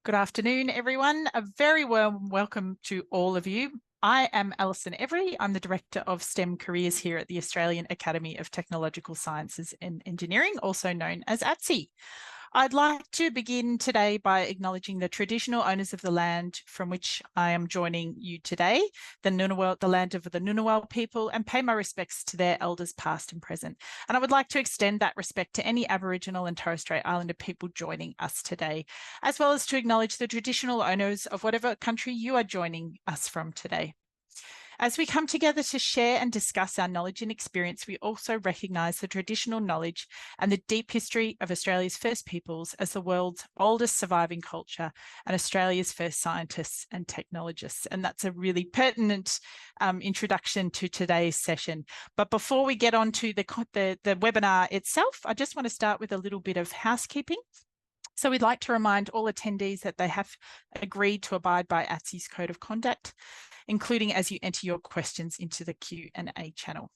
Good afternoon, everyone. A very warm welcome to all of you. I am Alison Every. I'm the Director of STEM Careers here at the Australian Academy of Technological Sciences and Engineering, also known as ATSE. I'd like to begin today by acknowledging the traditional owners of the land from which I am joining you today, the land of the Ngunnawal people, and pay my respects to their elders past and present. And I would like to extend that respect to any Aboriginal and Torres Strait Islander people joining us today, as well as to acknowledge the traditional owners of whatever country you are joining us from today. As we come together to share and discuss our knowledge and experience, we also recognise the traditional knowledge and the deep history of Australia's First Peoples as the world's oldest surviving culture and Australia's first scientists and technologists. And that's a really pertinent introduction to today's session. But before we get on to the webinar itself, I just want to start with a little bit of housekeeping. So we'd like to remind all attendees that they have agreed to abide by ATSE's Code of Conduct, including as you enter your questions into the Q&A channel.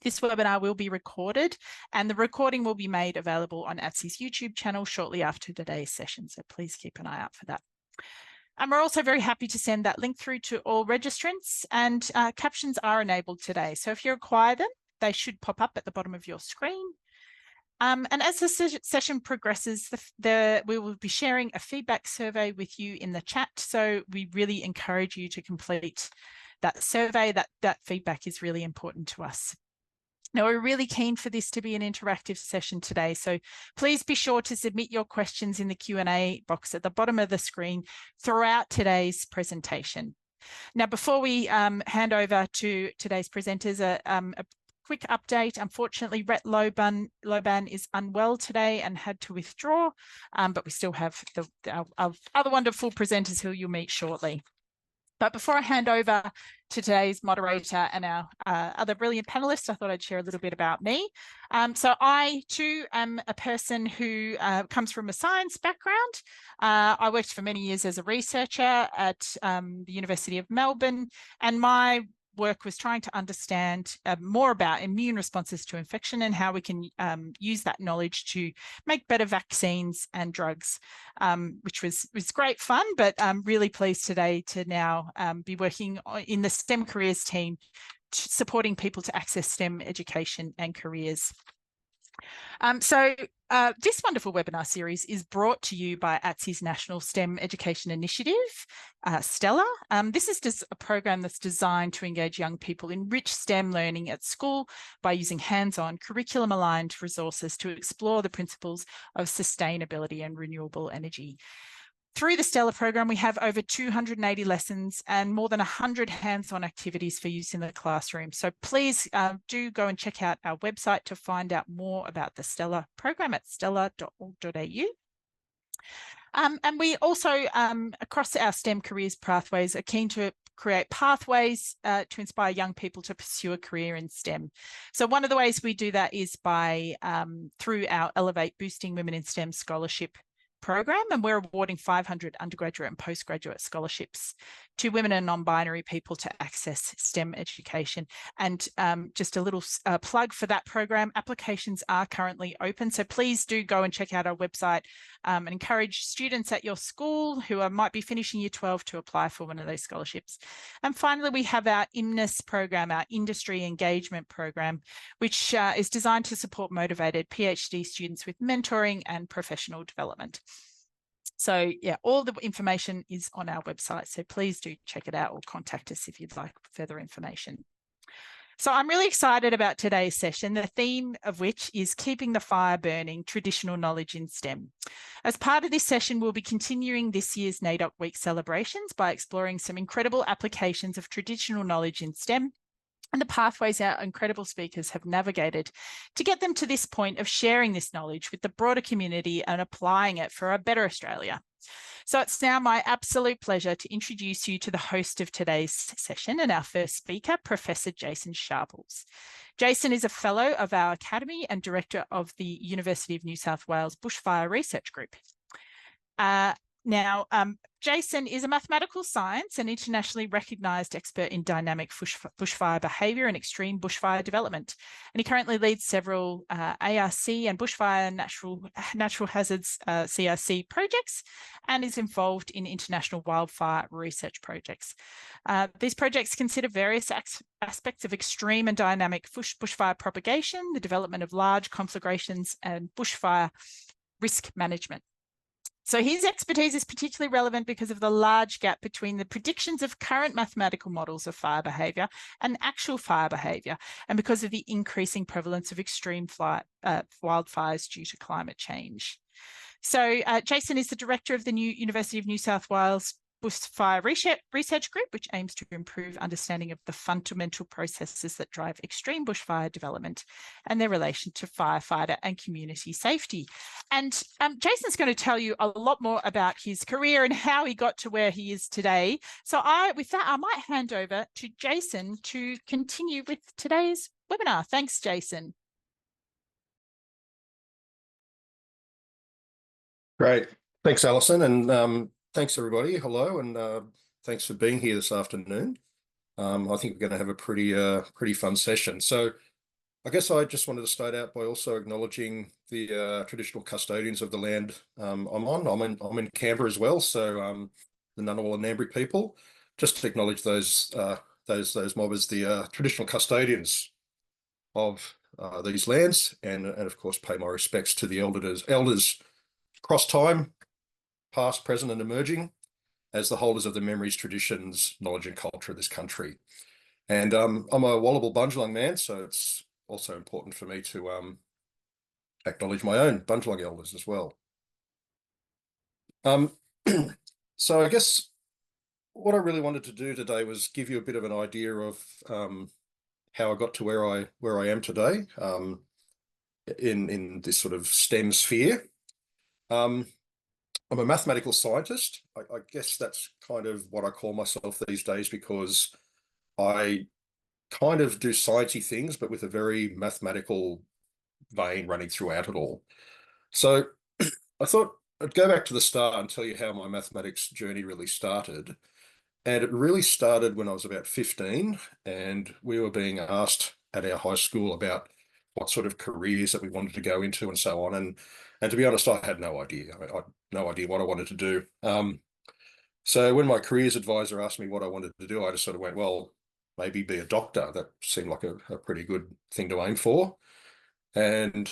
This webinar will be recorded and the recording will be made available on ATSE's YouTube channel shortly after today's session, so please keep an eye out for that. And we're also very happy to send that link through to all registrants, and captions are enabled today. So if you require them, they should pop up at the bottom of your screen. And as the session progresses, we will be sharing a feedback survey with you in the chat. So we really encourage you to complete that survey. That feedback is really important to us. Now, we're really keen for this to be an interactive session today. So please be sure to submit your questions in the Q&A box at the bottom of the screen throughout today's presentation. Now, before we hand over to today's presenters, a quick update. Unfortunately, Rhett Loban is unwell today and had to withdraw, but we still have our other wonderful presenters who you'll meet shortly. But before I hand over to today's moderator and our other brilliant panelists, I thought I'd share a little bit about me. So I too am a person who comes from a science background. I worked for many years as a researcher at the University of Melbourne, and my work was trying to understand more about immune responses to infection and how we can use that knowledge to make better vaccines and drugs, which was great fun. But I'm really pleased today to now be working in the STEM careers team, supporting people to access STEM education and careers. This wonderful webinar series is brought to you by ATSE's National STEM Education Initiative, STELLA. This is just a program that's designed to engage young people in rich STEM learning at school by using hands-on curriculum-aligned resources to explore the principles of sustainability and renewable energy. Through the STELLA program, we have over 280 lessons and more than 100 hands-on activities for use in the classroom. So please do go and check out our website to find out more about the STELLA program at stella.org.au. And we also, across our STEM careers pathways, are keen to create pathways to inspire young people to pursue a career in STEM. So one of the ways we do that is by through our Elevate Boosting Women in STEM scholarship program, and we're awarding 500 undergraduate and postgraduate scholarships to women and non-binary people to access STEM education. And just a little plug for that program, applications are currently open, so please do go and check out our website and encourage students at your school who might be finishing year 12 to apply for one of those scholarships. And finally, we have our IMNIS program, our industry engagement program, which is designed to support motivated PhD students with mentoring and professional development. So yeah, all the information is on our website, so please do check it out or contact us if you'd like further information. So I'm really excited about today's session, the theme of which is keeping the fire burning, traditional knowledge in STEM. As part of this session, we'll be continuing this year's NAIDOC Week celebrations by exploring some incredible applications of traditional knowledge in STEM and the pathways our incredible speakers have navigated to get them to this point of sharing this knowledge with the broader community and applying it for a better Australia. So it's now my absolute pleasure to introduce you to the host of today's session and our first speaker, Professor Jason Sharples. Jason is a fellow of our Academy and director of the University of New South Wales Bushfire Research Group. Now, Jason is a mathematical science and internationally recognised expert in dynamic bushfire behaviour and extreme bushfire development. And he currently leads several ARC and bushfire natural hazards CRC projects and is involved in international wildfire research projects. These projects consider various aspects of extreme and dynamic bushfire propagation, the development of large conflagrations and bushfire risk management. So his expertise is particularly relevant because of the large gap between the predictions of current mathematical models of fire behaviour and actual fire behaviour, and because of the increasing prevalence of extreme wildfires due to climate change. So Jason is the director of the University of New South Wales Bushfire Research Group, which aims to improve understanding of the fundamental processes that drive extreme bushfire development and their relation to firefighter and community safety. And Jason's going to tell you a lot more about his career and how he got to where he is today. So with that, I might hand over to Jason to continue with today's webinar. Thanks, Jason. Great. Thanks, Alison. And thanks, everybody. Hello, and thanks for being here this afternoon. I think we're going to have a pretty fun session. So I guess I just wanted to start out by also acknowledging the traditional custodians of the land I'm on. I'm in Canberra as well, so the Ngunnawal and Ngambri people. Just to acknowledge those mob as the traditional custodians of these lands, and of course pay my respects to the elders across time, past, present, and emerging, as the holders of the memories, traditions, knowledge, and culture of this country. And I'm a Wallable Bundjalung man, so it's also important for me to acknowledge my own Bundjalung elders as well. So I guess what I really wanted to do today was give you a bit of an idea of how I got to where I am today in this sort of STEM sphere. I'm a mathematical scientist. I guess that's kind of what I call myself these days, because I kind of do sciencey things, but with a very mathematical vein running throughout it all. So I thought I'd go back to the start and tell you how my mathematics journey really started. And it really started when I was about 15, and we were being asked at our high school about what sort of careers that we wanted to go into and so on. And to be honest, I had no idea. I had no idea what I wanted to do. So when my careers advisor asked me what I wanted to do, I just sort of went, well, maybe be a doctor. That seemed like a pretty good thing to aim for. And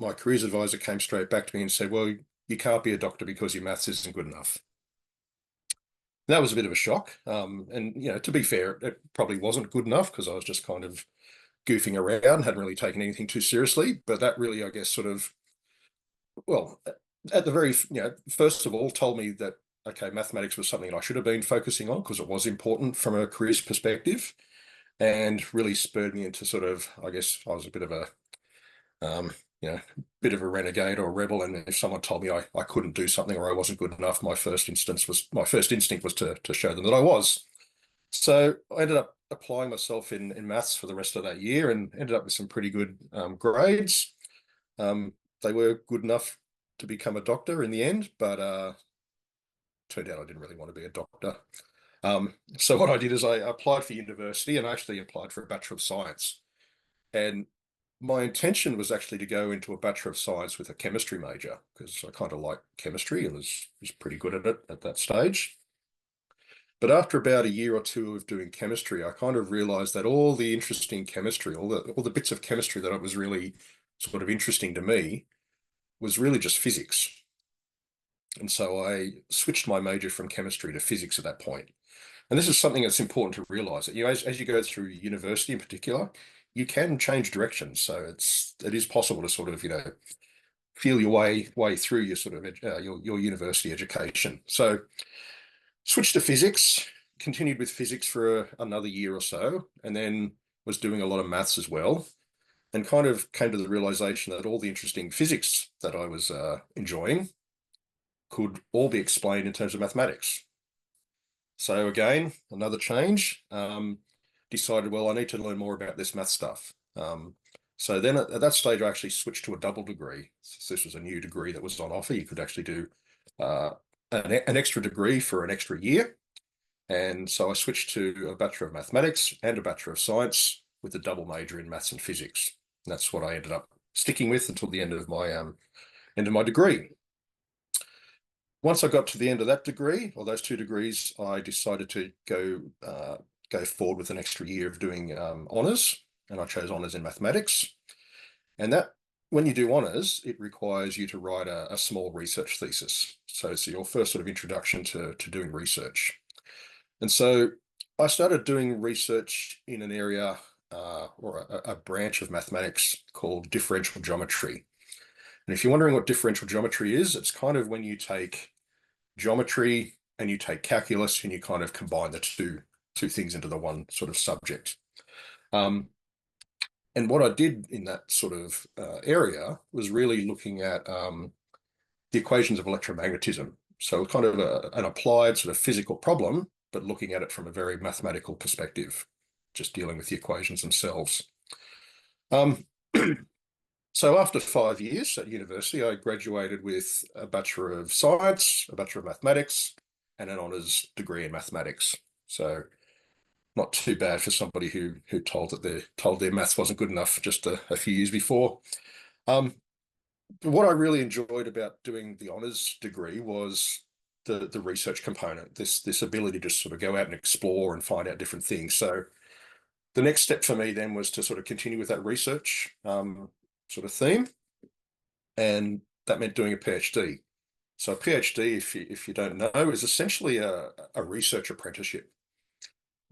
my careers advisor came straight back to me and said, well, you can't be a doctor because your maths isn't good enough. That was a bit of a shock. And, you know, to be fair, it probably wasn't good enough because I was just kind of goofing around, hadn't really taken anything too seriously. But that really, I guess, sort of, well, at the very, first of all, told me that, okay, mathematics was something I should have been focusing on because it was important from a careers perspective, and really spurred me into sort of, I guess I was a bit of a, bit of a renegade or a rebel. And if someone told me I couldn't do something or I wasn't good enough, my first instinct was to show them that I was. So I ended up applying myself in maths for the rest of that year and ended up with some pretty good grades. They were good enough to become a doctor in the end, but turned out I didn't really want to be a doctor. So what I did is I applied for university, and I actually applied for a Bachelor of Science. And my intention was actually to go into a Bachelor of Science with a chemistry major, because I kind of liked chemistry and was pretty good at it at that stage. But after about a year or two of doing chemistry, I kind of realized that all the interesting chemistry, all the bits of chemistry that was really sort of interesting to me, was really just physics. And so I switched my major from chemistry to physics at that point. And this is something that's important to realize, that, as you go through university in particular, you can change directions. So it is possible to sort of, feel your way through your sort of your university education. So switched to physics, continued with physics for another year or so, and then was doing a lot of maths as well, and kind of came to the realization that all the interesting physics that I was enjoying could all be explained in terms of mathematics. So again, another change, decided, well, I need to learn more about this math stuff. So then at that stage, I actually switched to a double degree. So this was a new degree that was on offer. You could actually do a an extra degree for an extra year. And so I switched to a Bachelor of Mathematics and a Bachelor of Science with a double major in maths and physics. And that's what I ended up sticking with until the end of my degree. Once I got to the end of that degree, or those two degrees, I decided to go forward with an extra year of doing honours, and I chose honours in mathematics. And that, when you do honours, it requires you to write a small research thesis. So it's your first sort of introduction to doing research. And so I started doing research in an area or a branch of mathematics called differential geometry. And if you're wondering what differential geometry is, it's kind of when you take geometry and you take calculus and you kind of combine the two things into the one sort of subject. And what I did in that sort of area was really looking at the equations of electromagnetism. So kind of an applied sort of physical problem, but looking at it from a very mathematical perspective, just dealing with the equations themselves. So after 5 years at university, I graduated with a Bachelor of Science, a Bachelor of Mathematics, and an honours degree in mathematics. So not too bad for somebody who told their maths wasn't good enough just a few years before. What I really enjoyed about doing the honours degree was the research component, this ability to sort of go out and explore and find out different things. So the next step for me then was to sort of continue with that research sort of theme, and that meant doing a PhD. So a PhD, if you don't know, is essentially a research apprenticeship.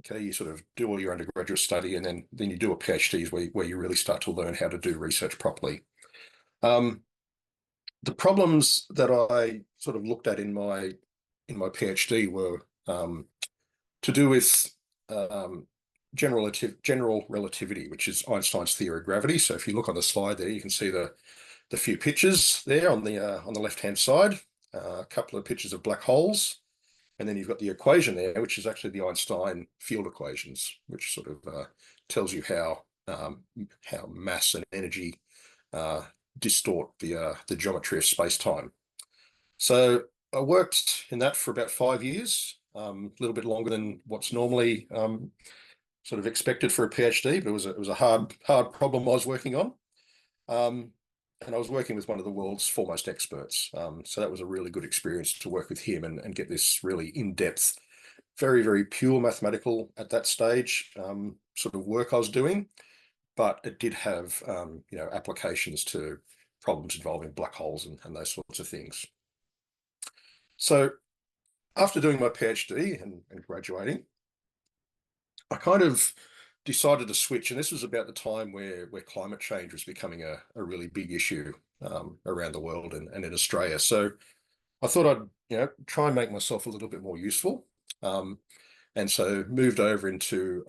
Okay, you sort of do all your undergraduate study, and then you do a PhD where you really start to learn how to do research properly. The problems that I sort of looked at in my PhD were to do with general relativity, which is Einstein's theory of gravity. So if you look on the slide there, you can see the few pictures there on the left-hand side, a couple of pictures of black holes, and then you've got the equation there, which is actually the Einstein field equations, which sort of tells you how mass and energy distort the geometry of space-time. So I worked in that for about 5 years, a little bit longer than what's normally sort of expected for a PhD, but it was a hard problem I was working on. And I was working with one of the world's foremost experts. So that was a really good experience to work with him and get this really in-depth, very, very pure mathematical at that stage sort of work I was doing. But it did have applications to problems involving black holes and those sorts of things. So after doing my PhD and graduating, I kind of decided to switch, and this was about the time where climate change was becoming a really big issue around the world and in Australia. So I thought I'd try and make myself a little bit more useful, and so moved over into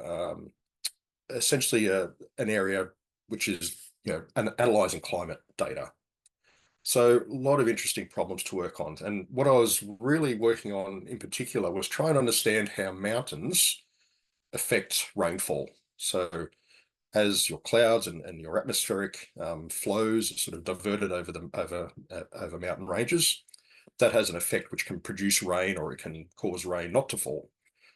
essentially an area which is analysing climate data. So a lot of interesting problems to work on, and what I was really working on in particular was trying to understand how mountains affect rainfall. So as your clouds and your atmospheric flows are sort of diverted over mountain ranges, that has an effect which can produce rain, or it can cause rain not to fall.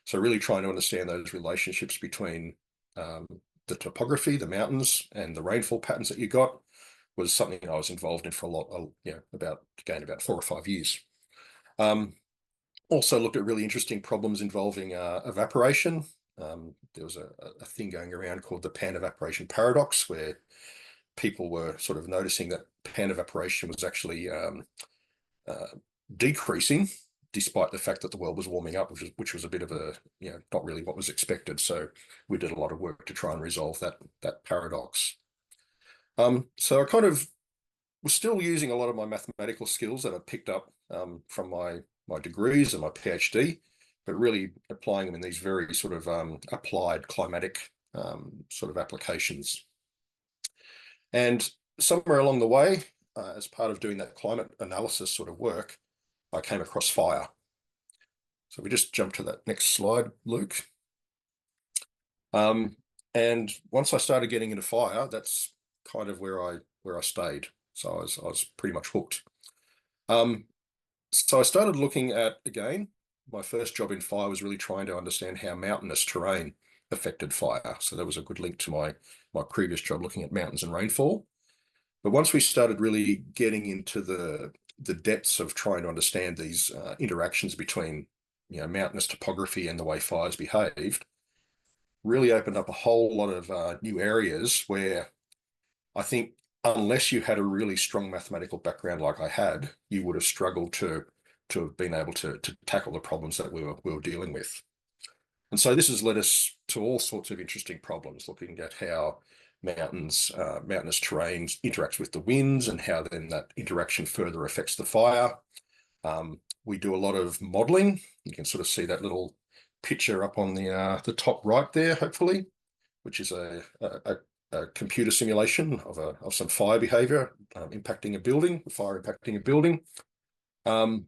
So really trying to understand those relationships between the topography, the mountains, and the rainfall patterns that you got was something I was involved in for about 4 or 5 years. Also looked at really interesting problems involving evaporation. There was a thing going around called the pan evaporation paradox, where people were sort of noticing that pan evaporation was actually decreasing, despite the fact that the world was warming up, which was a bit of a not really what was expected. So we did a lot of work to try and resolve that paradox. So I kind of was still using a lot of my mathematical skills that I picked up from my degrees and my PhD, but really applying them in these very sort of applied climatic sort of applications. And somewhere along the way, as part of doing that climate analysis sort of work, I came across fire. So we just jump to that next slide, Luke. And once I started getting into fire, that's kind of where I stayed. So I was pretty much hooked. So I started looking at, again, my first job in fire was really trying to understand how mountainous terrain affected fire. So that was a good link to my previous job looking at mountains and rainfall. But once we started really getting into the depths of trying to understand these interactions between, mountainous topography and the way fires behaved, really opened up a whole lot of new areas where I think unless you had a really strong mathematical background like I had, you would have struggled to have been able to tackle the problems that we were dealing with. And so this has led us to all sorts of interesting problems, looking at how mountainous terrain interacts with the winds and how then that interaction further affects the fire. We do a lot of modeling. You can sort of see that little picture up on the top right there, hopefully, which is a computer simulation of some fire behavior impacting a building, fire impacting a building. A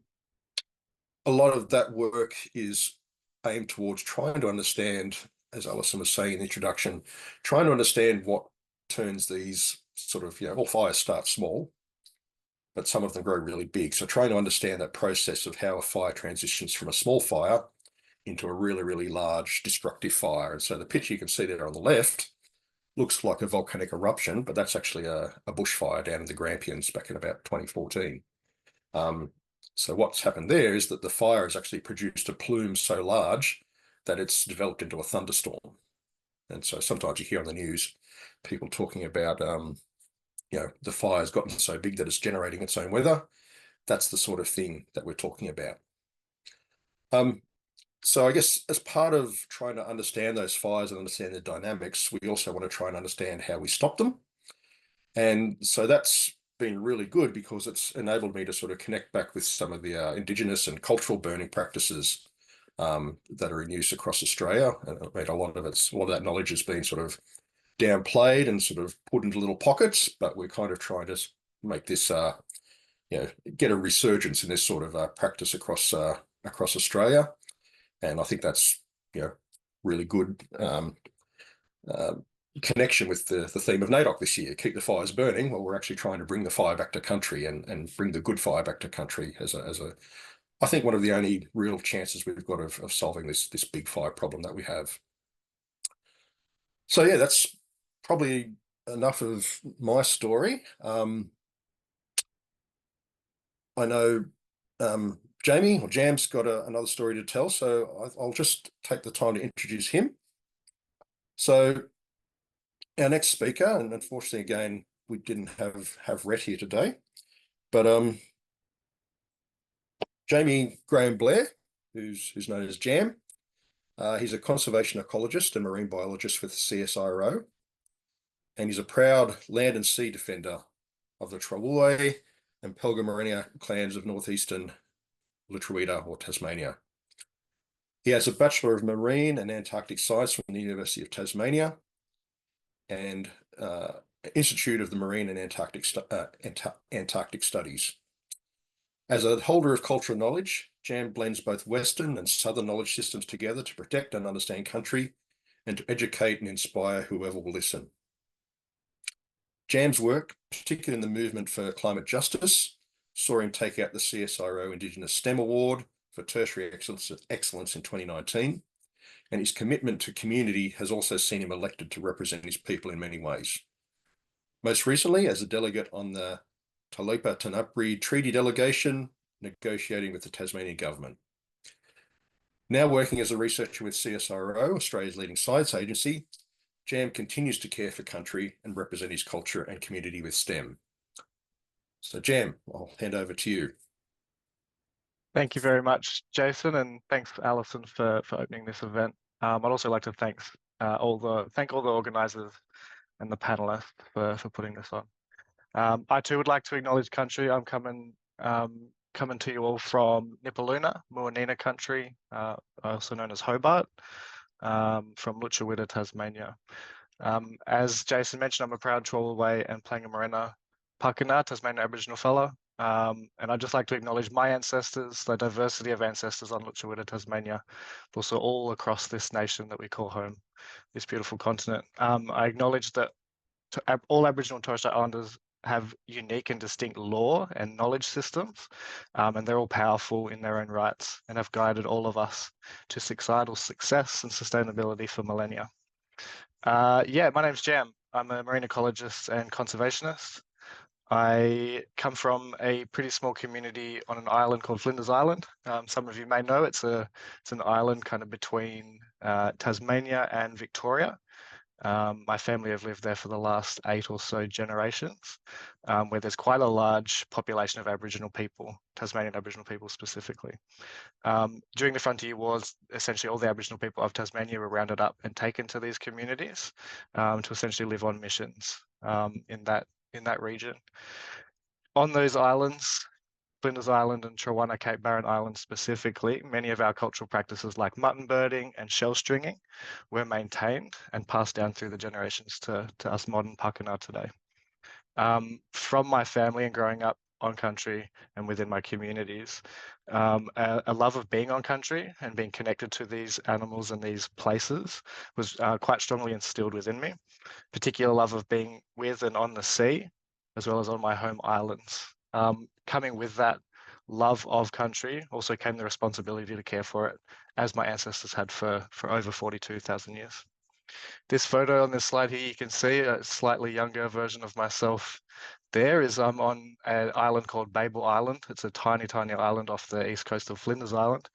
lot of that work is aimed towards trying to understand, as Alison was saying in the introduction, trying to understand what turns these sort of, all fires start small, but some of them grow really big. So trying to understand that process of how a fire transitions from a small fire into a really, really large destructive fire. And so the picture you can see there on the left looks like a volcanic eruption, but that's actually a bushfire down in the Grampians back in about 2014. So what's happened there is that the fire has actually produced a plume so large that it's developed into a thunderstorm. And so sometimes you hear on the news people talking about, the fire's gotten so big that it's generating its own weather. That's the sort of thing that we're talking about. So I guess as part of trying to understand those fires and understand the dynamics, we also want to try and understand how we stop them. And so that's been really good because it's enabled me to sort of connect back with some of the Indigenous and cultural burning practices that are in use across Australia. And I mean, a lot of that knowledge has been sort of downplayed and sort of put into little pockets, but we're kind of trying to make this, get a resurgence in this sort of practice across Australia. And I think that's, really good connection with the theme of NAIDOC this year, keep the fires burning. Well, we're actually trying to bring the fire back to country and bring the good fire back to country as I think one of the only real chances we've got of solving this big fire problem that we have. So yeah, that's probably enough of my story. I know Jamie or Jam's got another story to tell, so I'll just take the time to introduce him. So our next speaker, and unfortunately, again, we didn't have Rhett here today, but Jamie Graham-Blair, who's known as Jam. He's a conservation ecologist and marine biologist with the CSIRO, and he's a proud land and sea defender of the Trawulway and Pelgamarinia clans of northeastern Lutruwita or Tasmania. He has a Bachelor of Marine and Antarctic Science from the University of Tasmania and Institute of the Marine and Antarctic Studies. As a holder of cultural knowledge, Jam blends both Western and Southern knowledge systems together to protect and understand country and to educate and inspire whoever will listen. Jam's work, particularly in the movement for climate justice, saw him take out the CSIRO Indigenous STEM Award for tertiary excellence in 2019, and his commitment to community has also seen him elected to represent his people in many ways. Most recently, as a delegate on the Talipa Tanapri Treaty Delegation, negotiating with the Tasmanian government. Now working as a researcher with CSIRO, Australia's leading science agency, Jam continues to care for country and represent his culture and community with STEM. So Jam, I'll hand over to you. Thank you very much, Jason, and thanks, Alison, for opening this event. I'd also like to thank all the organisers and the panelists for putting this on. I too would like to acknowledge country. I'm coming to you all from Nipaluna, Muanina country, also known as Hobart, from Lutruwita, Tasmania. As Jason mentioned, I'm a proud Trawulway and Plangamarina Pakana, Tasmanian Aboriginal fellow. And I'd just like to acknowledge my ancestors, the diversity of ancestors on Lutruwita, Tasmania, but also all across this nation that we call home, this beautiful continent. I acknowledge that all Aboriginal and Torres Strait Islanders have unique and distinct law and knowledge systems, and they're all powerful in their own rights and have guided all of us to societal success and sustainability for millennia. Yeah, my name's Jam. I'm a marine ecologist and conservationist. I come from a pretty small community on an island called Flinders Island. Some of you may know it's an island kind of between Tasmania and Victoria. My family have lived there for the last 8 or so generations, where there's quite a large population of Aboriginal people, Tasmanian Aboriginal people specifically. During the Frontier Wars, essentially all the Aboriginal people of Tasmania were rounded up and taken to these communities to essentially live on missions in that region. On those islands, Flinders Island and Trawana Cape Barren Island specifically, many of our cultural practices like mutton birding and shell stringing were maintained and passed down through the generations to us modern Pakana today. From my family and growing up on country and within my communities, a love of being on country and being connected to these animals and these places was quite strongly instilled within me. Particular love of being with and on the sea, as well as on my home islands. Coming with that love of country also came the responsibility to care for it, as my ancestors had for over 42,000 years. This photo on this slide here, you can see a slightly younger version of myself. There is I'm on an island called Babel Island. It's a tiny, tiny island off the east coast of Flinders Island,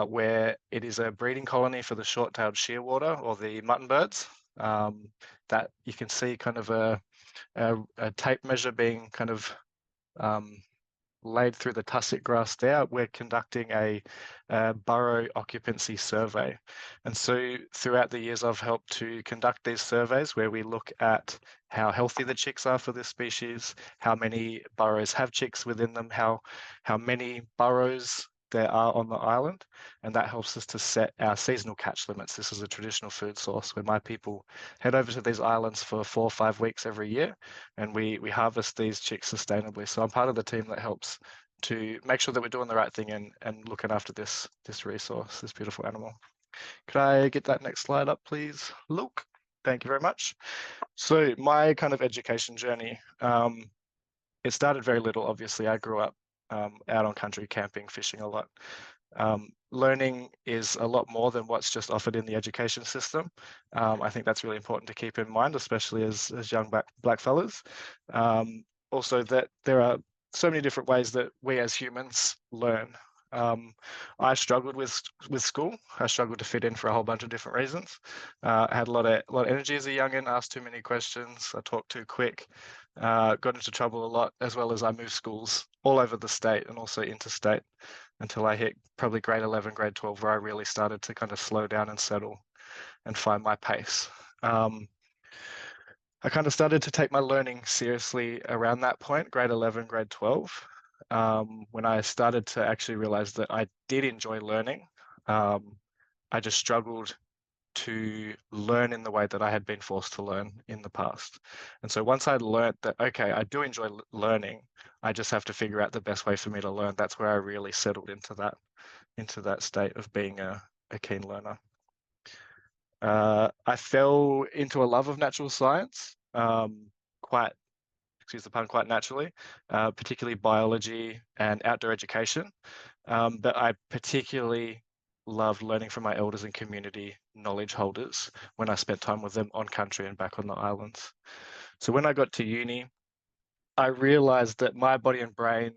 where it is a breeding colony for the short-tailed shearwater or the mutton birds. That you can see kind of a tape measure being kind of laid through the tussock grass there. We're conducting a burrow occupancy survey. And so throughout the years, I've helped to conduct these surveys where we look at how healthy the chicks are for this species, how many burrows have chicks within them, how many burrows there are on the island, and that helps us to set our seasonal catch limits. This is a traditional food source where my people head over to these islands for 4 or 5 weeks every year, and we harvest these chicks sustainably. So I'm part of the team that helps to make sure that we're doing the right thing and looking after this resource, this beautiful animal. Could I get that next slide up, please, Luke? Thank you very much. So my kind of education journey, it started very little, obviously. I grew up out on country, camping, fishing a lot. Learning is a lot more than what's just offered in the education system. I think that's really important to keep in mind, especially as young black fellas. Also that there are so many different ways that we as humans learn. I struggled with school. I struggled to fit in for a whole bunch of different reasons. I had a lot of energy as a youngin', asked too many questions, I talked too quick, got into trouble a lot, as well as I moved schools all over the state and also interstate until I hit probably grade 11, grade 12, where I really started to kind of slow down and settle and find my pace. I kind of started to take my learning seriously around that point, grade 11, grade 12. When I started to actually realize that I did enjoy learning, I just struggled to learn in the way that I had been forced to learn in the past. And so once I learned that, okay, I do enjoy learning, I just have to figure out the best way for me to learn. That's where I really settled into that state of being a keen learner. I fell into a love of natural science, quite naturally, particularly biology and outdoor education. But I particularly loved learning from my elders and community knowledge holders when I spent time with them on country and back on the islands. So when I got to uni, I realized that my body and brain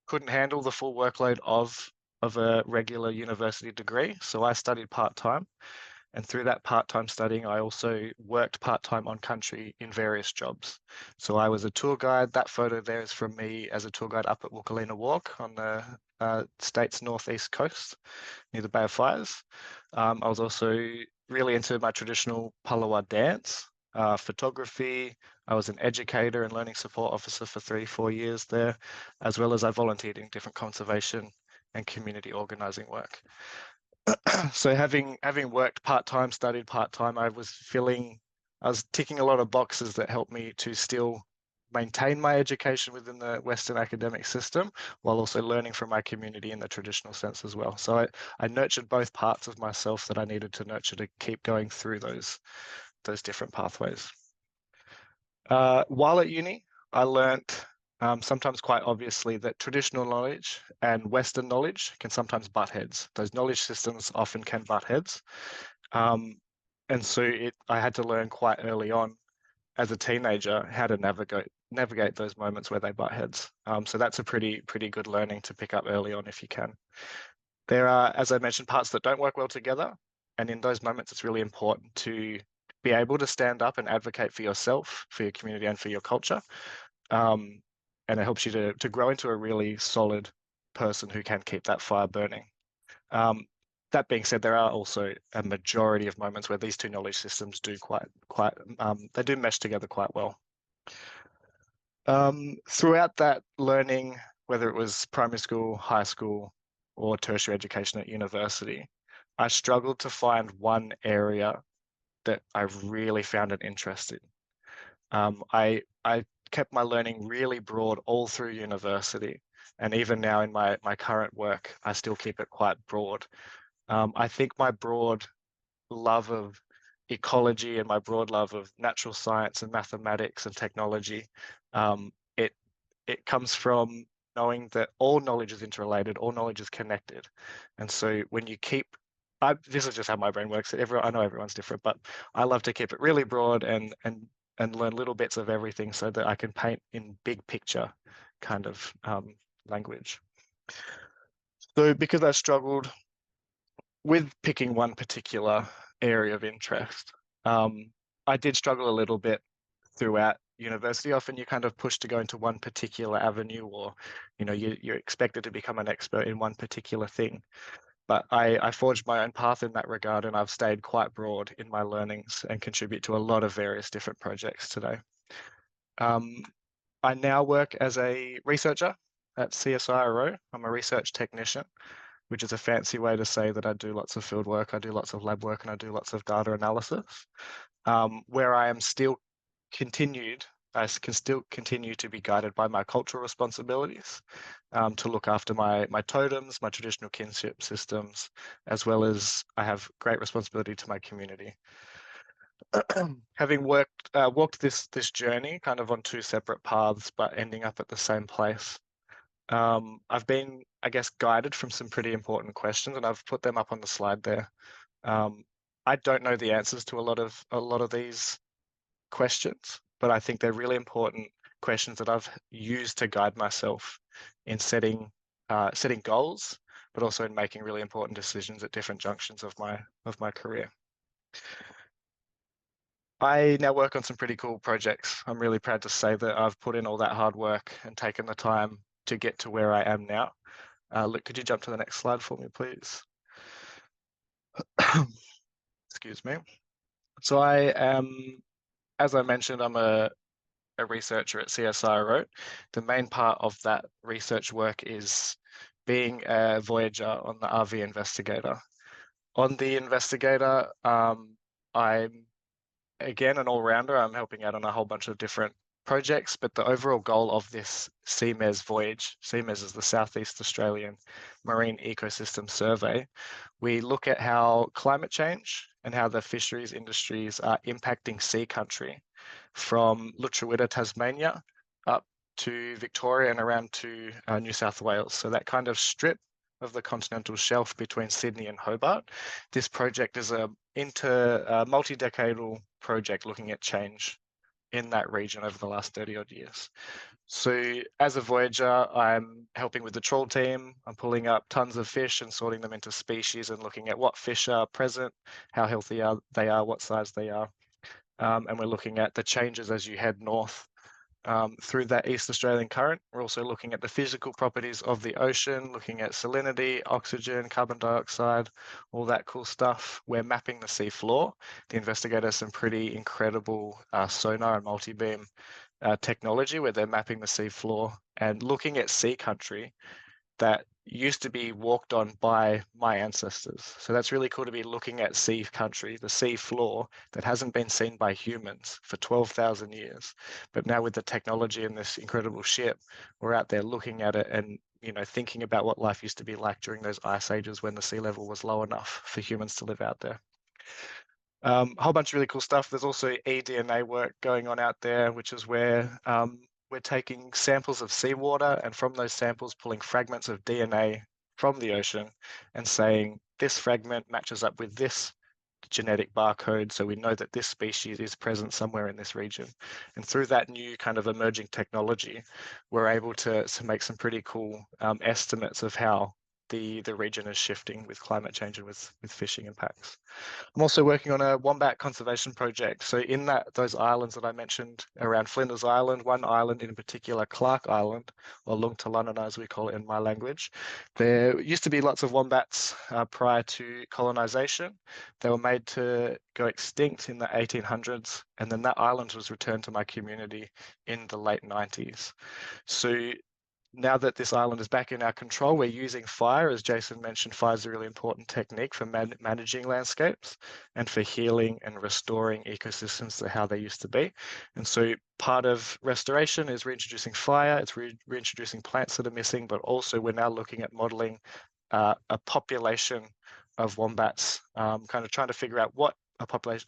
couldn't handle the full workload of a regular university degree. So I studied part-time. And through that part-time studying, I also worked part-time on country in various jobs. So I was a tour guide. That photo there is from me as a tour guide up at Wukalina Walk on the state's northeast coast near the Bay of Fires. I was also really into my traditional Palawa dance, photography. I was an educator and learning support officer for 3-4 years there, as well as I volunteered in different conservation and community organizing work. So having worked part-time, studied part-time, I was ticking a lot of boxes that helped me to still maintain my education within the Western academic system, while also learning from my community in the traditional sense as well. So I nurtured both parts of myself that I needed to nurture to keep going through those different pathways. While at uni, I learnt sometimes quite obviously that traditional knowledge and Western knowledge can sometimes butt heads. Those knowledge systems often can butt heads. And so I had to learn quite early on as a teenager how to navigate those moments where they butt heads. So that's a pretty good learning to pick up early on if you can. There are, as I mentioned, parts that don't work well together. And in those moments, it's really important to be able to stand up and advocate for yourself, for your community, and for your culture. And it helps you to grow into a really solid person who can keep that fire burning. That being said, there are also a majority of moments where these two knowledge systems do they do mesh together quite well. Throughout that learning, whether it was primary school, high school, or tertiary education at university, I struggled to find one area that I really found an interest in. I kept my learning really broad all through university, and even now in my current work, I still keep it quite broad. I think my broad love of ecology and my broad love of natural science and mathematics and technology, it comes from knowing that all knowledge is interrelated, all knowledge is connected. And so when you keep, this is just how my brain works. I know everyone's different, but I love to keep it really broad and learn little bits of everything so that I can paint in big picture kind of language. So because I struggled with picking one particular area of interest, I did struggle a little bit throughout university. Often you kind of push to go into one particular avenue, or you're expected to become an expert in one particular thing. But I forged my own path in that regard, and I've stayed quite broad in my learnings and contribute to a lot of various different projects today. I now work as a researcher at CSIRO. I'm a research technician, which is a fancy way to say that I do lots of field work, I do lots of lab work, and I do lots of data analysis, where I am still I can still continue to be guided by my cultural responsibilities, to look after my totems, my traditional kinship systems, as well as I have great responsibility to my community. Having walked this journey kind of on two separate paths, but ending up at the same place, I've been, I guess, guided from some pretty important questions, and I've put them up on the slide there. I don't know the answers to a lot of these questions, but I think they're really important questions that I've used to guide myself in setting goals, but also in making really important decisions at different junctions of my career. I now work on some pretty cool projects. I'm really proud to say that I've put in all that hard work and taken the time to get to where I am now. Luke, could you jump to the next slide for me, please? Excuse me. So I am, as I mentioned, I'm a researcher at CSIRO. The main part of that research work is being a voyager on the RV Investigator. On the Investigator, I'm again an all-rounder. I'm helping out on a whole bunch of different projects, but the overall goal of this CMES voyage, CMES is the Southeast Australian Marine Ecosystem Survey. We look at how climate change and how the fisheries industries are impacting sea country from Lutruwita, Tasmania, up to Victoria and around to New South Wales. So that kind of strip of the continental shelf between Sydney and Hobart. This project is a multi-decadal project looking at change in that region over the last 30 odd years. So as a voyager, I'm helping with the trawl team. I'm pulling up tons of fish and sorting them into species and looking at what fish are present, how healthy they are, what size they are. And we're looking at the changes as you head north through that East Australian current. We're also looking at the physical properties of the ocean, looking at salinity, oxygen, carbon dioxide, all that cool stuff. We're mapping the sea floor. The Investigator has some pretty incredible sonar and multi-beam technology where they're mapping the sea floor and looking at sea country that used to be walked on by my ancestors. So that's really cool to be looking at sea country, the sea floor that hasn't been seen by humans for 12,000 years. But now with the technology and this incredible ship, we're out there looking at it and thinking about what life used to be like during those ice ages when the sea level was low enough for humans to live out there. A whole bunch of really cool stuff. There's also eDNA work going on out there, which is where we're taking samples of seawater, and from those samples pulling fragments of DNA from the ocean and saying this fragment matches up with this genetic barcode, so we know that this species is present somewhere in this region. And through that new kind of emerging technology, we're able to make some pretty cool estimates of how the region is shifting with climate change and with fishing impacts. I'm also working on a wombat conservation project. So in those islands that I mentioned around Flinders Island, one island in particular, Clark Island, or Lungtalunana as we call it in my language, there used to be lots of wombats prior to colonization. They were made to go extinct in the 1800s, and then that island was returned to my community in the late 90s. So now that this island is back in our control, we're using fire. As Jason mentioned, fire is a really important technique for managing landscapes and for healing and restoring ecosystems to how they used to be. And so part of restoration is reintroducing fire, it's reintroducing plants that are missing, but also we're now looking at modeling a population of wombats, kind of trying to figure out what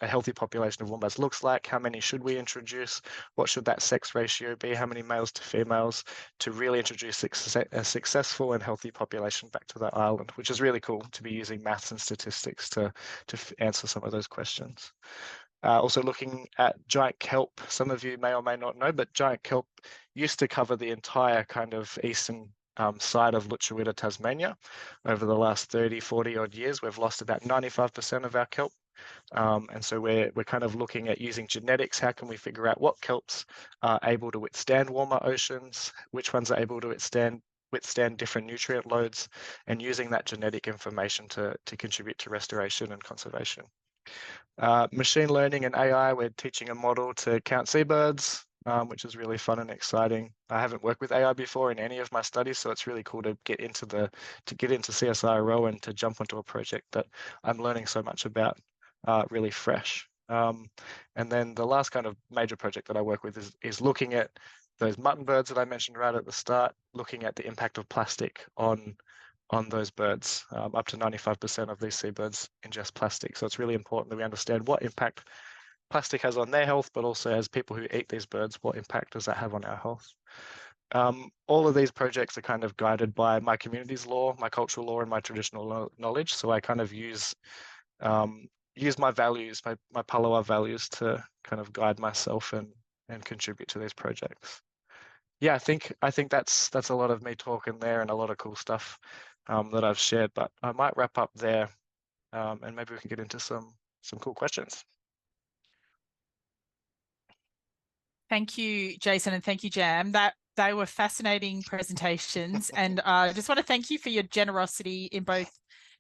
a healthy population of wombats looks like, how many should we introduce, what should that sex ratio be, how many males to females, to really introduce a successful and healthy population back to that island, which is really cool to be using maths and statistics to answer some of those questions. Also looking at giant kelp. Some of you may or may not know, but giant kelp used to cover the entire kind of eastern side of Lutruwita, Tasmania. Over the last 30, 40 odd years, we've lost about 95% of our kelp. And so we're kind of looking at using genetics. How can we figure out what kelps are able to withstand warmer oceans, which ones are able to withstand different nutrient loads, and using that genetic information to contribute to restoration and conservation. Machine learning and AI, we're teaching a model to count seabirds, which is really fun and exciting. I haven't worked with AI before in any of my studies, so it's really cool to get into CSIRO and to jump onto a project that I'm learning so much about, really fresh. And then the last kind of major project that I work with is looking at those mutton birds that I mentioned right at the start, looking at the impact of plastic on those birds. Up to 95% of these seabirds ingest plastic. So it's really important that we understand what impact plastic has on their health, but also as people who eat these birds, what impact does that have on our health? All of these projects are kind of guided by my community's law, my cultural law, and my traditional knowledge. So I kind of use my values, my Palawa values, to kind of guide myself and contribute to these projects. Yeah, I think that's a lot of me talking there and a lot of cool stuff that I've shared, but I might wrap up there, and maybe we can get into some cool questions. Thank you, Jason, and thank you, Jam. They were fascinating presentations, and I just want to thank you for your generosity in both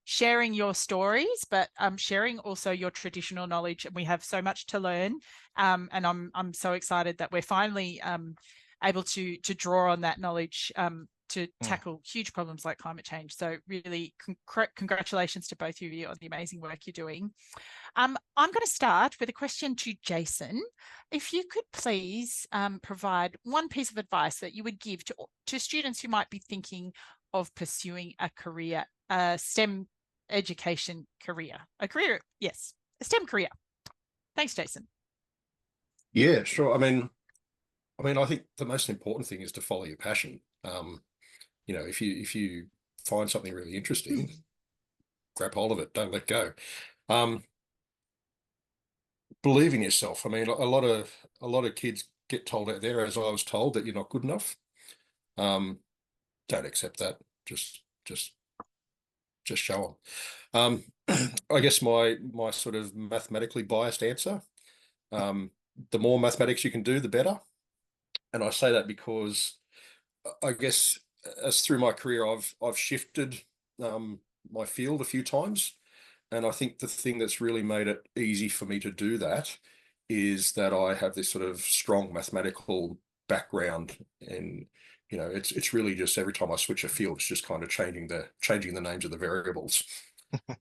sharing your stories, but sharing also your traditional knowledge. And we have so much to learn, and I'm so excited that we're finally able to draw on that knowledge to tackle huge problems like climate change. So really congratulations to both of you on the amazing work you're doing. I'm going to start with a question to Jason. If you could please provide one piece of advice that you would give to students who might be thinking of pursuing a career, a STEM education career, a STEM career. Thanks, Jason. Yeah, sure. I mean, I think the most important thing is to follow your passion. You know, if you find something really interesting, grab hold of it. Don't let go. Believe in yourself. I mean, a lot of kids get told out there, as I was told, that you're not good enough. Don't accept that. Just show them. I guess my sort of mathematically biased answer. The more mathematics you can do, the better. And I say that because I guess as through my career, I've shifted my field a few times. And I think the thing that's really made it easy for me to do that is that I have this sort of strong mathematical background, and you know, it's really just every time I switch a field, it's just kind of changing the names of the variables.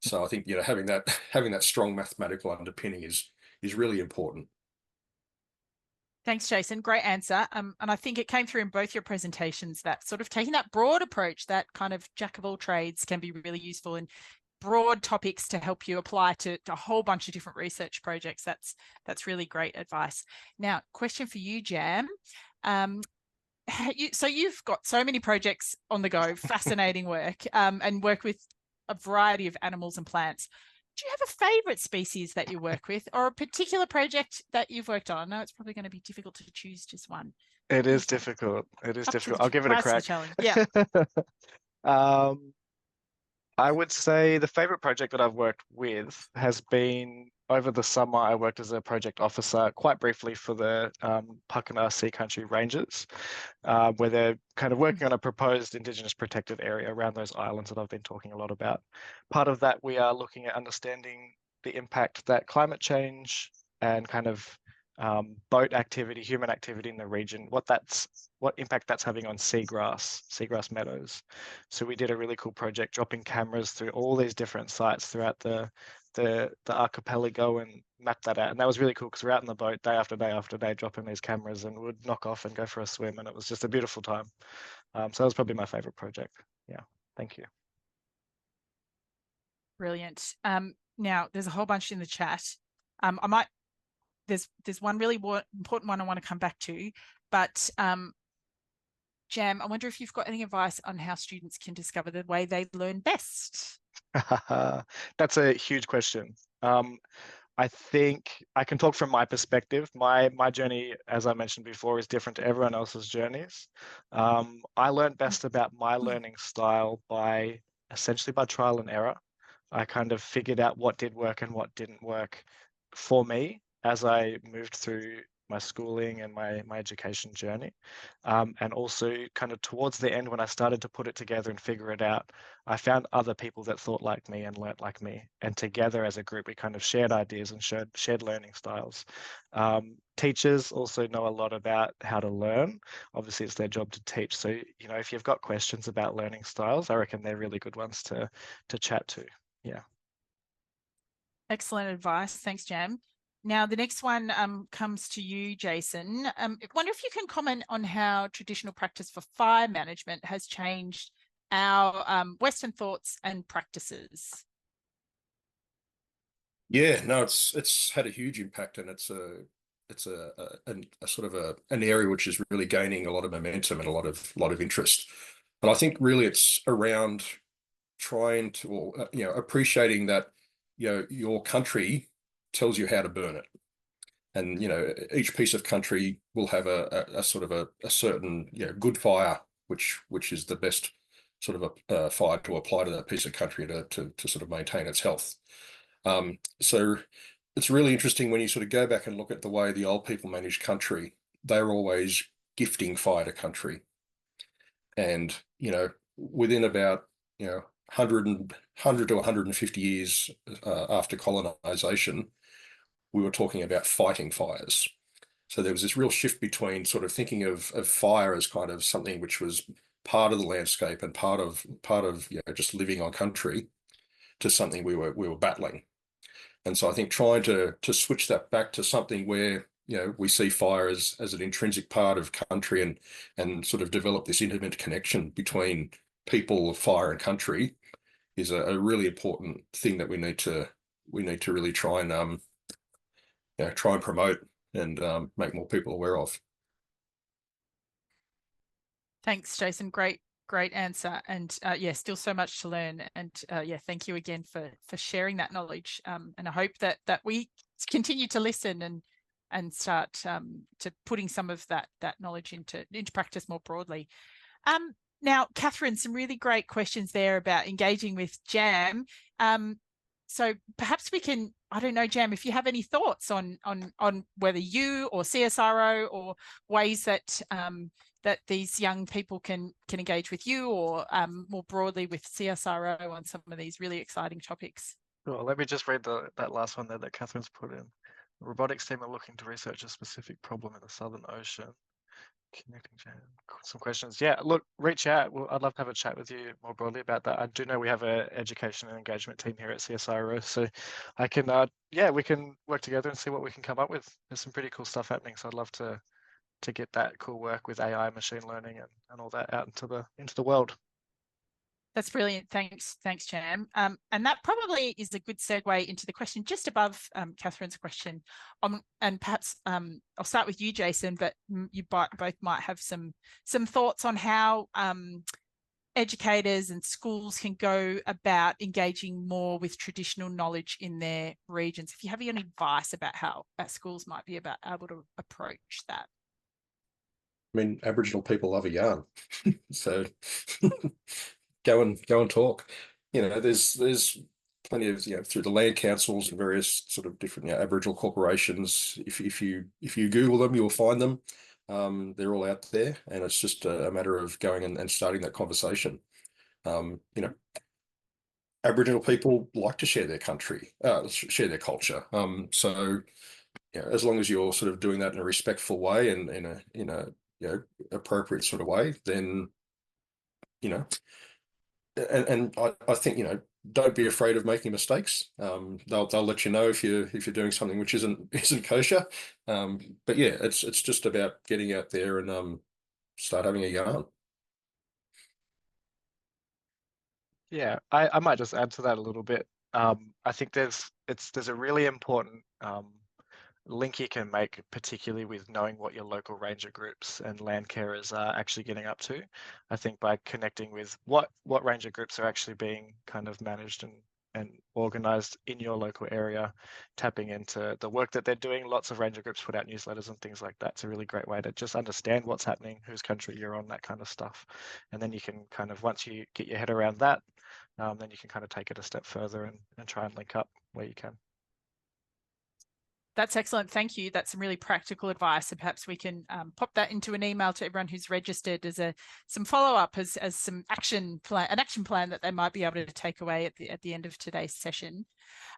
So I think, you know, having that strong mathematical underpinning is really important. Thanks, Jason. Great answer. And I think it came through in both your presentations that sort of taking that broad approach, that kind of jack of all trades, can be really useful in broad topics to help you apply to a whole bunch of different research projects. That's really great advice. Now, question for you, Jam. so you've got so many projects on the go, fascinating work, and work with a variety of animals and plants. Do you have a favorite species that you work with, or a particular project that you've worked on? I know it's probably going to be difficult to choose just one. It is Okay. difficult. It is Up to difficult. the, I'll give it a rise to the crack. challenge. Yeah. I would say the favorite project that I've worked with has been over the summer. I worked as a project officer quite briefly for the Puckanuh Sea Country Rangers, where they're kind of working on a proposed Indigenous protected area around those islands that I've been talking a lot about. Part of that, we are looking at understanding the impact that climate change and kind of boat activity, human activity in the region, what impact that's having on seagrass meadows. So we did a really cool project dropping cameras through all these different sites throughout the archipelago and map that out. And that was really cool because we're out in the boat day after day after day dropping these cameras, and would knock off and go for a swim, and it was just a beautiful time. So that was probably my favorite project. Yeah, thank you. Brilliant. Now there's a whole bunch in the chat. There's one really important one I want to come back to, but Jam, I wonder if you've got any advice on how students can discover the way they learn best. That's a huge question. I think I can talk from my perspective. My journey, as I mentioned before, is different to everyone else's journeys. I learned best about my learning style essentially by trial and error. I kind of figured out what did work and what didn't work for me as I moved through my schooling and my education journey. And also kind of towards the end, when I started to put it together and figure it out, I found other people that thought like me and learnt like me. And together as a group, we kind of shared ideas and shared learning styles. Teachers also know a lot about how to learn. Obviously, it's their job to teach. So, you know, if you've got questions about learning styles, I reckon they're really good ones to chat to. Yeah. Excellent advice. Thanks, Jam. Now, the next one comes to you, Jason. I wonder if you can comment on how traditional practice for fire management has changed our Western thoughts and practices. Yeah, no, it's had a huge impact, and it's a sort of an area which is really gaining a lot of momentum and a lot of interest. And I think really it's around trying to, or appreciating that your country tells you how to burn it, and each piece of country will have a sort of a certain good fire, which is the best sort of a fire to apply to that piece of country to sort of maintain its health. So it's really interesting when you sort of go back and look at the way the old people managed country. They're always gifting fire to country, and within about 100 to 150 years after colonization, we were talking about fighting fires. So there was this real shift between sort of thinking of fire as kind of something which was part of the landscape and part of just living on country, to something we were battling. And so I think trying to switch that back to something where we see fire as an intrinsic part of country, and sort of develop this intimate connection between people, fire, and country is a really important thing that we need to really try and promote and make more people aware of. Thanks, Jason. Great answer. And yeah, still so much to learn. And yeah, thank you again for sharing that knowledge. And I hope that we continue to listen and start to putting some of that knowledge into practice more broadly. Now, Catherine, some really great questions there about engaging with Jam. So perhaps we can, I don't know, Jam, if you have any thoughts on whether you or CSIRO, or ways that that these young people can engage with you, or more broadly with CSIRO on some of these really exciting topics. Well, let me just read that last one there that Catherine's put in. The robotics team are looking to research a specific problem in the Southern Ocean. Connecting some questions. Yeah, look, reach out. Well, I'd love to have a chat with you more broadly about that. I do know we have an education and engagement team here at CSIRO, so I can, we can work together and see what we can come up with. There's some pretty cool stuff happening, so I'd love to get that cool work with AI, machine learning, and all that out into the world. That's brilliant. Thanks, Jam. And that probably is a good segue into the question just above Catherine's question. And perhaps I'll start with you, Jason, but you both might have some thoughts on how educators and schools can go about engaging more with traditional knowledge in their regions. If you have any advice about how schools might be able to approach that. I mean, Aboriginal people love a yarn, so go and talk. You know, there's plenty of, you know, through the land councils and various sort of different, you know, Aboriginal corporations. If you Google them, you'll find them. They're all out there, and it's just a matter of going and starting that conversation. You know, Aboriginal people like to share their country, share their culture. So, you know, as long as you're sort of doing that in a respectful way and in a you know, appropriate sort of way, then, you know, and I think, you know, don't be afraid of making mistakes. They'll let you know if you're doing something which isn't kosher. But yeah, it's just about getting out there and start having a yarn. Yeah, I might just add to that a little bit. I think there's a really important link you can make, particularly with knowing what your local ranger groups and land carers are actually getting up to. I think by connecting with what ranger groups are actually being kind of managed and organized in your local area, tapping into the work that they're doing. Lots of ranger groups put out newsletters and things like that. It's a really great way to just understand what's happening, whose country you're on, that kind of stuff. And then you can kind of, once you get your head around that, then you can kind of take it a step further and try and link up where you can. That's excellent. Thank you. That's some really practical advice. And perhaps we can pop that into an email to everyone who's registered as some follow-up, as some action plan that they might be able to take away at the end of today's session.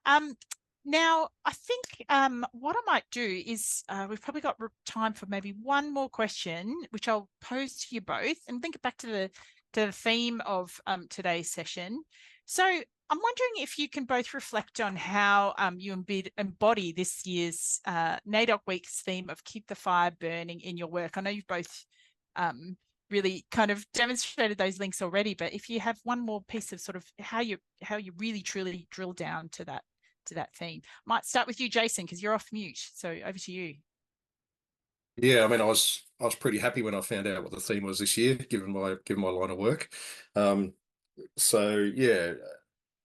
Now, I think what I might do is we've probably got time for maybe one more question, which I'll pose to you both, and think back to the theme of today's session. So I'm wondering if you can both reflect on how you embody this year's NAIDOC Week's theme of keep the fire burning in your work. I know you've both really kind of demonstrated those links already, but if you have one more piece of sort of how you really truly drill down to that theme. Might start with you, Jason, because you're off mute. So over to you. Yeah, I mean, I was pretty happy when I found out what the theme was this year, given my line of work. So yeah,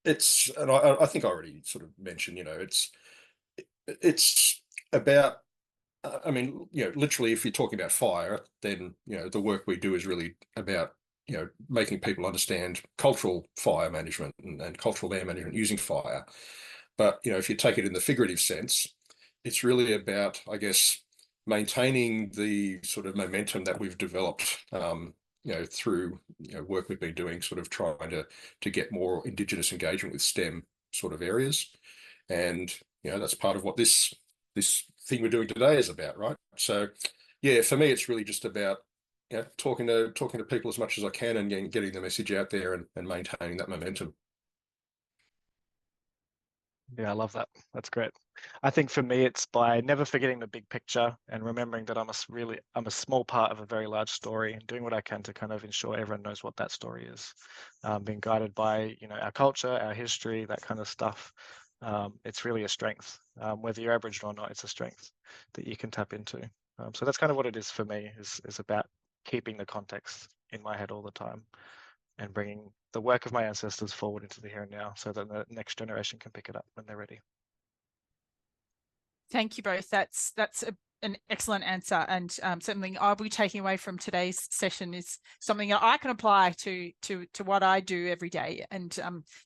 and I think I already sort of mentioned, you know, it's about, I mean, you know, literally, if you're talking about fire, then, you know, the work we do is really about, you know, making people understand cultural fire management and cultural land management using fire. But, you know, if you take it in the figurative sense, it's really about, I guess, maintaining the sort of momentum that we've developed, you know, through, you know, work we've been doing, sort of trying to get more Indigenous engagement with STEM sort of areas. And, you know, that's part of what this thing we're doing today is about, right? So yeah, for me, it's really just about, you know, talking to people as much as I can and getting the message out there and maintaining that momentum. Yeah, I love that. That's great. I think for me, it's by never forgetting the big picture and remembering that I'm a small part of a very large story, and doing what I can to kind of ensure everyone knows what that story is. Being guided by, you know, our culture, our history, that kind of stuff. It's really a strength. Whether you're Aboriginal or not, it's a strength that you can tap into. So that's kind of what it is for me, is about keeping the context in my head all the time and bringing the work of my ancestors forward into the here and now, so that the next generation can pick it up when they're ready. Thank you both. That's an excellent answer, and something I'll be taking away from today's session is something that I can apply to what I do every day, and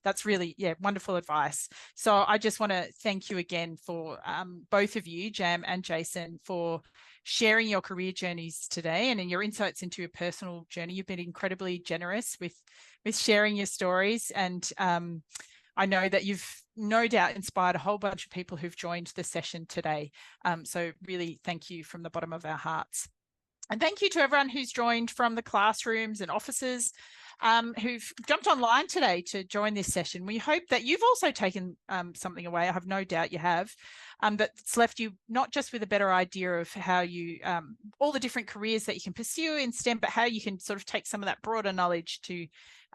that's really, yeah, wonderful advice. So I just want to thank you again for both of you, Jam and Jason, for sharing your career journeys today and in your insights into your personal journey. You've been incredibly generous with sharing your stories, and I know that you've no doubt inspired a whole bunch of people who've joined the session today. So really thank you from the bottom of our hearts. And thank you to everyone who's joined from the classrooms and offices who've jumped online today to join this session. We hope that you've also taken something away. I have no doubt you have. That's left you not just with a better idea of how you, all the different careers that you can pursue in STEM, but how you can sort of take some of that broader knowledge to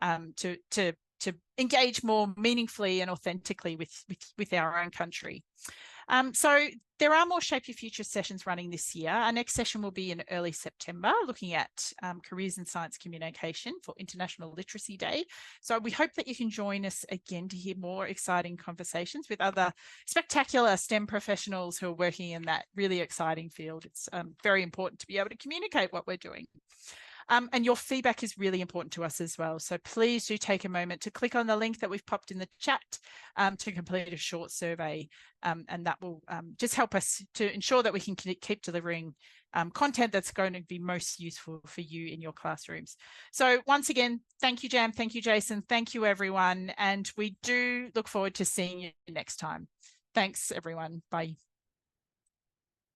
to engage more meaningfully and authentically with our own country. So there are more Shape Your Future sessions running this year. Our next session will be in early September, looking at careers in science communication for International Literacy Day. So we hope that you can join us again to hear more exciting conversations with other spectacular STEM professionals who are working in that really exciting field. It's very important to be able to communicate what we're doing. And your feedback is really important to us as well. So please do take a moment to click on the link that we've popped in the chat to complete a short survey. And that will just help us to ensure that we can keep delivering content that's going to be most useful for you in your classrooms. So once again, thank you, Jam. Thank you, Jason. Thank you, everyone. And we do look forward to seeing you next time. Thanks, everyone. Bye.